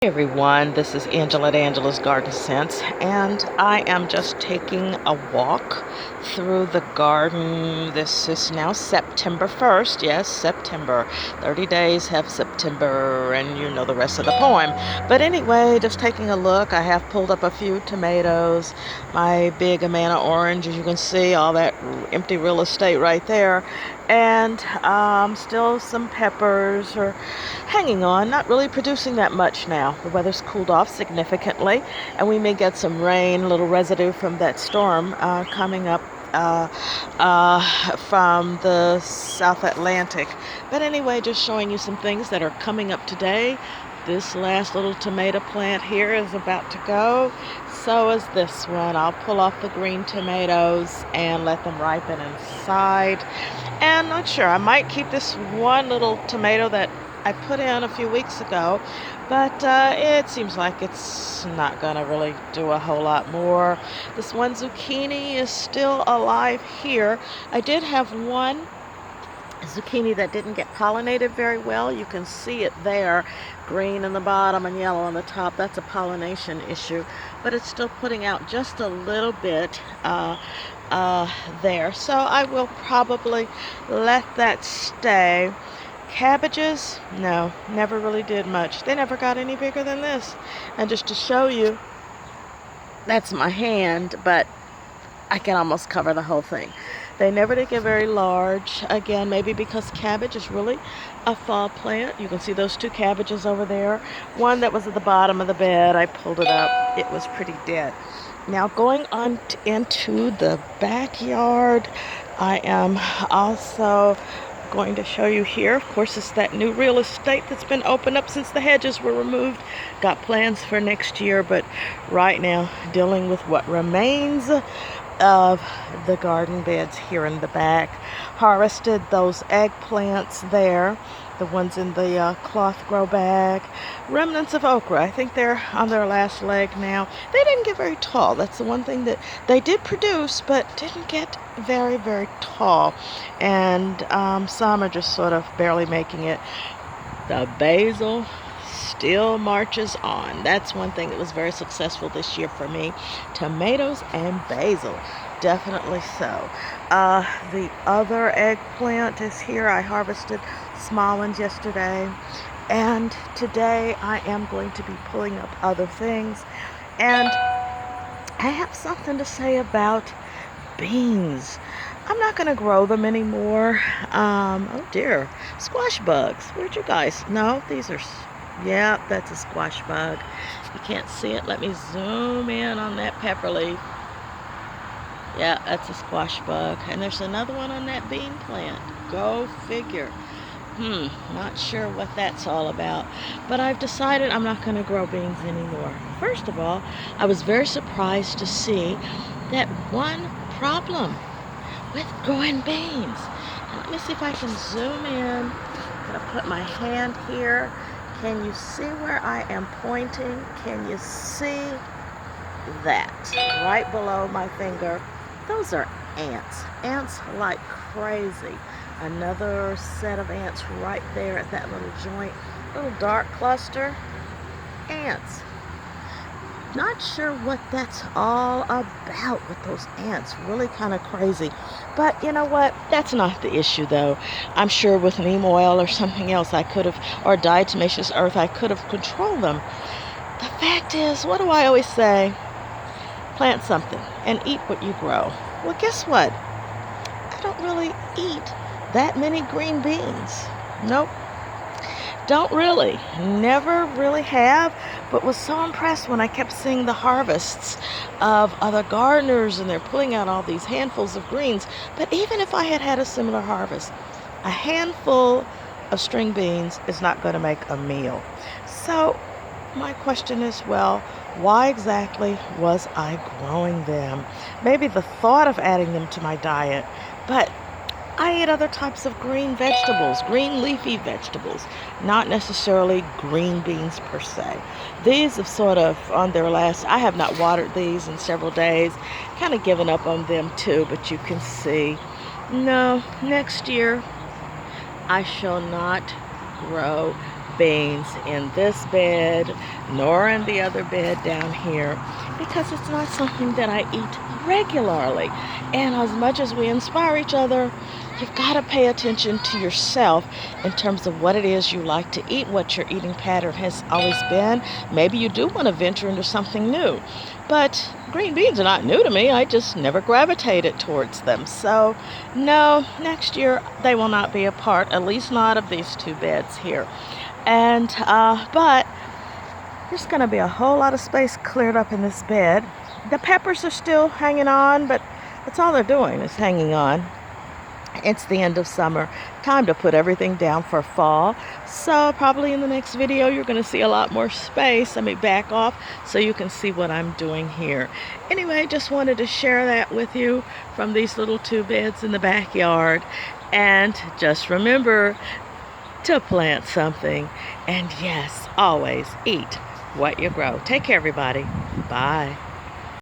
Hey everyone, this is Angela at Angela's Garden Sense, and I am just taking a walk through the garden. This is now September 1st. Yes, September. 30 days have September, and you know the rest of the poem. But anyway, just taking a look. I have pulled up a few tomatoes, my big Amana orange, as you can see, all that empty real estate right there, and still some peppers are hanging on, not really producing that much now. The weather's cooled off significantly, and we may get some rain, a little residue from that storm coming up from the South Atlantic. But anyway, just showing you some things that are coming up today. This last little tomato plant here is about to go. So is this one. I'll pull off the green tomatoes and let them ripen inside. And not sure, I might keep this one little tomato that I put in a few weeks ago, but it seems like it's not gonna really do a whole lot more. This one zucchini is still alive here. I did have one zucchini that didn't get pollinated very well. You can see it there, green in the bottom and yellow on the top. That's a pollination issue, but it's still putting out just a little bit there. So I will probably let that stay. Cabbages, no, never really did much. They never got any bigger than this. And just to show you, that's my hand, but I can almost cover the whole thing. They never did get very large. Again, maybe because cabbage is really a fall plant. You can see those two cabbages over there. One that was at the bottom of the bed, I pulled it up. It was pretty dead. Now going on into the backyard, I am also going to show you here. Of course, it's that new real estate that's been opened up since the hedges were removed. Got plans for next year, but right now dealing with what remains of the garden beds here in the back. Harvested those eggplants there, the ones in the cloth grow bag. Remnants of okra. I think they're on their last leg now. They didn't get very tall. That's the one thing that they did produce, but didn't get very, very tall. And some are just sort of barely making it. The basil still marches on. That's one thing that was very successful this year for me. Tomatoes and basil. Definitely so. The other eggplant is here. I harvested small ones yesterday. And today I am going to be pulling up other things. And I have something to say about beans. I'm not going to grow them anymore. Oh dear. Squash bugs. Where'd you guys? No, these are... Yeah, that's a squash bug. You can't see it. Let me zoom in on that pepper leaf. Yeah, that's a squash bug. And there's another one on that bean plant. Go figure. Not sure what that's all about. But I've decided I'm not going to grow beans anymore. First of all, I was very surprised to see that one problem with growing beans. Now, let me see if I can zoom in. I'm going to put my hand here. Can you see where I am pointing? Can you see that? Right below my finger. Those are ants. Ants like crazy. Another set of ants right there at that little joint. Little dark cluster. Ants. Not sure what that's all about with those ants. Really kind of crazy. But you know what? That's not the issue though. I'm sure with neem oil or something else I could have, or diatomaceous earth, I could have controlled them. The fact is, what do I always say? Plant something and eat what you grow. Well, guess what? I don't really eat that many green beans. Nope. Don't really. Never really have, but was so impressed when I kept seeing the harvests of other gardeners and they're pulling out all these handfuls of greens. But even if I had had a similar harvest, a handful of string beans is not going to make a meal. So my question is, well, why exactly was I growing them? Maybe the thought of adding them to my diet, but I eat other types of green vegetables, green leafy vegetables, not necessarily green beans per se. These have sort of on their last, I have not watered these in several days, kind of given up on them too, but you can see, no, next year I shall not grow beans in this bed. nor in the other bed down here, because it's not something that I eat regularly. And as much as we inspire each other, you've got to pay attention to yourself in terms of what it is you like to eat, what your eating pattern has always been. Maybe you do want to venture into something new. But green beans are not new to me. I just never gravitated towards them. So, no, next year they will not be a part, at least not of these two beds here. And, but there's going to be a whole lot of space cleared up in this bed. The peppers are still hanging on, but that's all they're doing is hanging on. It's the end of summer. Time to put everything down for fall. So probably in the next video you're going to see a lot more space. Let me back off so you can see what I'm doing here. Anyway, just wanted to share that with you from these little two beds in the backyard. And just remember to plant something. And yes, always eat what you grow. Take care, everybody. Bye.